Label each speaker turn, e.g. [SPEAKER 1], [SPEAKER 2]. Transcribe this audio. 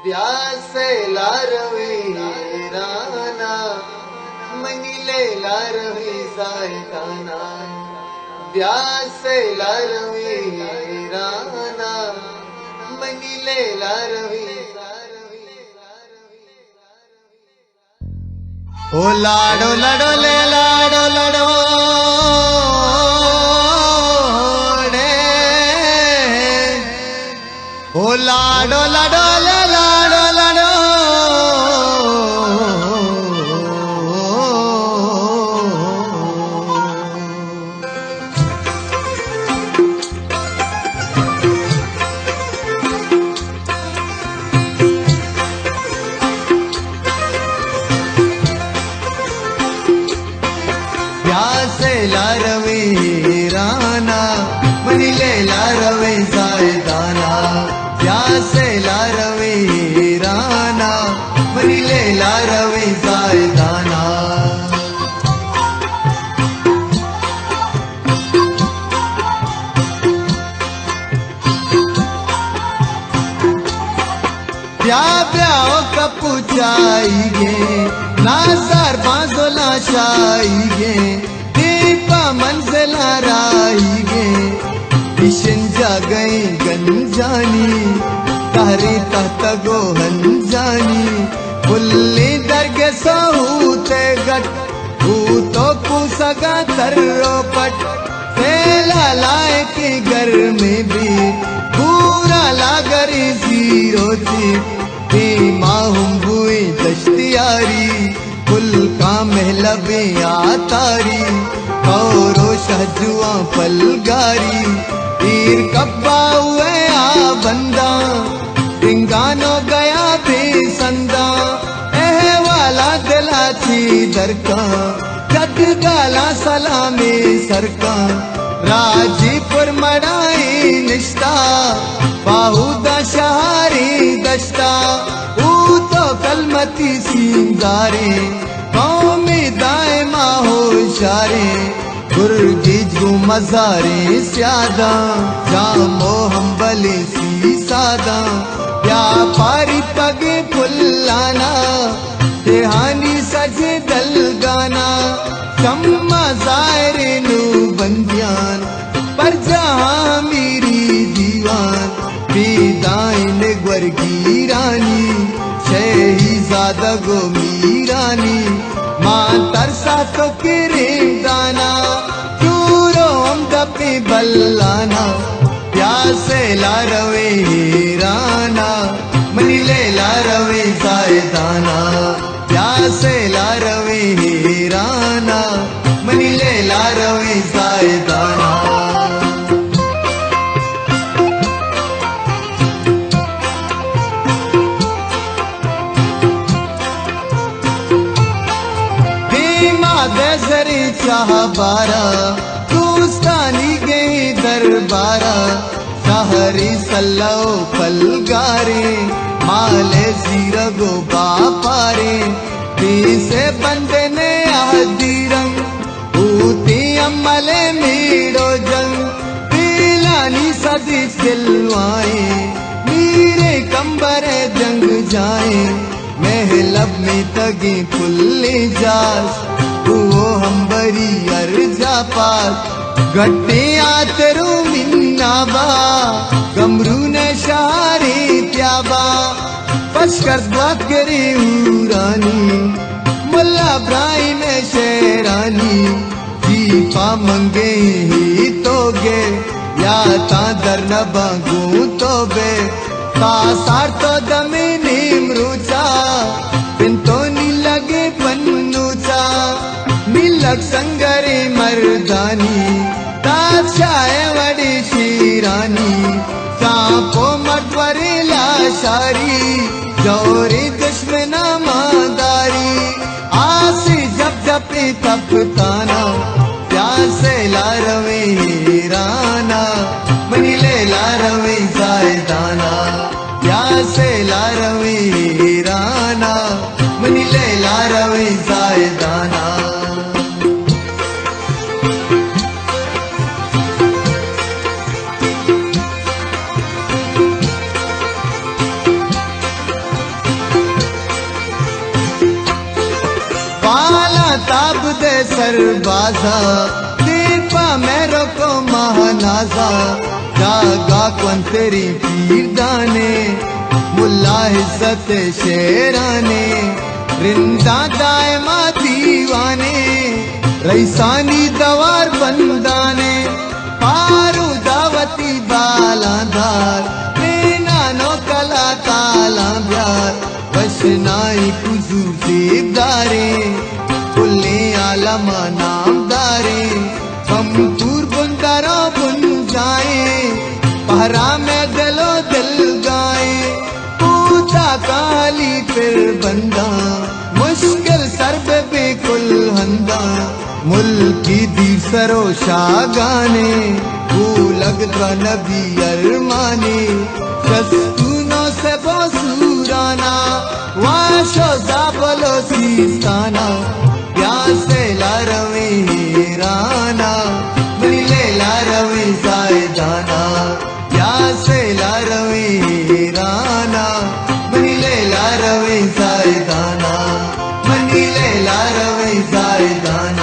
[SPEAKER 1] व्यासे लारवी राना मनीले लारवी सायताना व्यासे लारवी राना मनीले लारवी ओ लाडो लडो ले लाडो लडो ओ लाडो लडो ले लाडो लडो व्यासे लारवे राना मनीले लारवे सायदाना व्यासे लारवे राना मनीले लारवे सायदाना ब्या ब्याओ कपूचाईगे नासार बांसोला शाईगे दीपा मंजिला राईगे इशन जागई गंजानी तारी तहत गो हंजानी फुल्ली दरगे सहूते गट तो कुसगा तर्रो पट तेला लाए के घर में भी पूरा लागरी जीरो थी माहुम बुए दश्तियारी फुल का महलबे आतारी औरो शहजुआ पलगारी तीर कब्बा हुए आ बंदा रिंगानो गया बेसंदा एह वाला दिला थी दरका जग गाला सलामे सरका राजीपुर मड़ाई निष्ठा बाहुदा शहारी दश्ता ऊ तो कलमती सिंगारे कौमी दायमा होशारे गुरगीजू मजारे स्यादा जामो हम बले सी सादा व्यापारी पगे फुल्लाना देहानी सजे दलगाना सम्मा जायरे नु बंदियान पर जहाँ मेरी दीवान बेदाइन ग्वर्गी रानी शहीजादा गो मीरानी मां तरसा तो किरे दाना चूरो हम दपे बल्लाना प्यासे लारवे राना मनीले लारवे सायदाना प्यासे लारवे राना मनीले लारवे सायदाना दसरी चाह बारा दूस्तानी गई दरबारा शहरी सल्लो पलगारे माले जीरा गो बापारे पीसे बंदे ने आदि रंग ऊती अमले मीड़ो जंग पीलानी सदी सिलवाए मीरे कंबरे जंग जाए महलब में तगी फुल्ले जास वो हम्बरी अर्जा पास गट्टे आतरू मिन्नाबा गमरू ने शहारे त्याबा पशकर बकरी उरानी मुल्ला ब्राई में शेरानी जीपा मंगे ही तोगे या तादर न बांगू तोबे तासार तो दमे नीमरूचा पिंतो नी लगे पन्नूचा मिलक संगरे मर्दानी ताशाए वड़ी शीरानी सांपो मटवरे लाशारी जौरे दुश्मना मादारी आसे जब जपे तब ताना प्यासे लारवे राना मनीले लारवे सायदाना प्यासे लारवे राना मनीले लारवे सायदाना ताब दे सरबाजा दीपा मेरो को महानाजा जागा कौन तेरी पीर दाने मुल्ला इज्जत शेराने रिंदा दायमा दीवाने रईसानी दवार बंदाने पारू दावती बालाधार नानो कला काला ब्यार वशनाई कुजूर देवदारे फुल्ले आलमा नामदारे हम पूर बुंदारो बुन जाए पहरा में दिलो दिल गाए पूता काली फिर बंदा मुश्किल सर पे बेकुल हंदा मुल्की दीर सरो शागाने लगता नबी अरमाने कस्तूनों से बसूराना वाशो जाबलो सीस्ताना प्यासे ला रवे राना मिले ला रवे जायदाना प्यासे ला रवे राना मिले ला रवे जायदाना मिले ला रवे जायदाना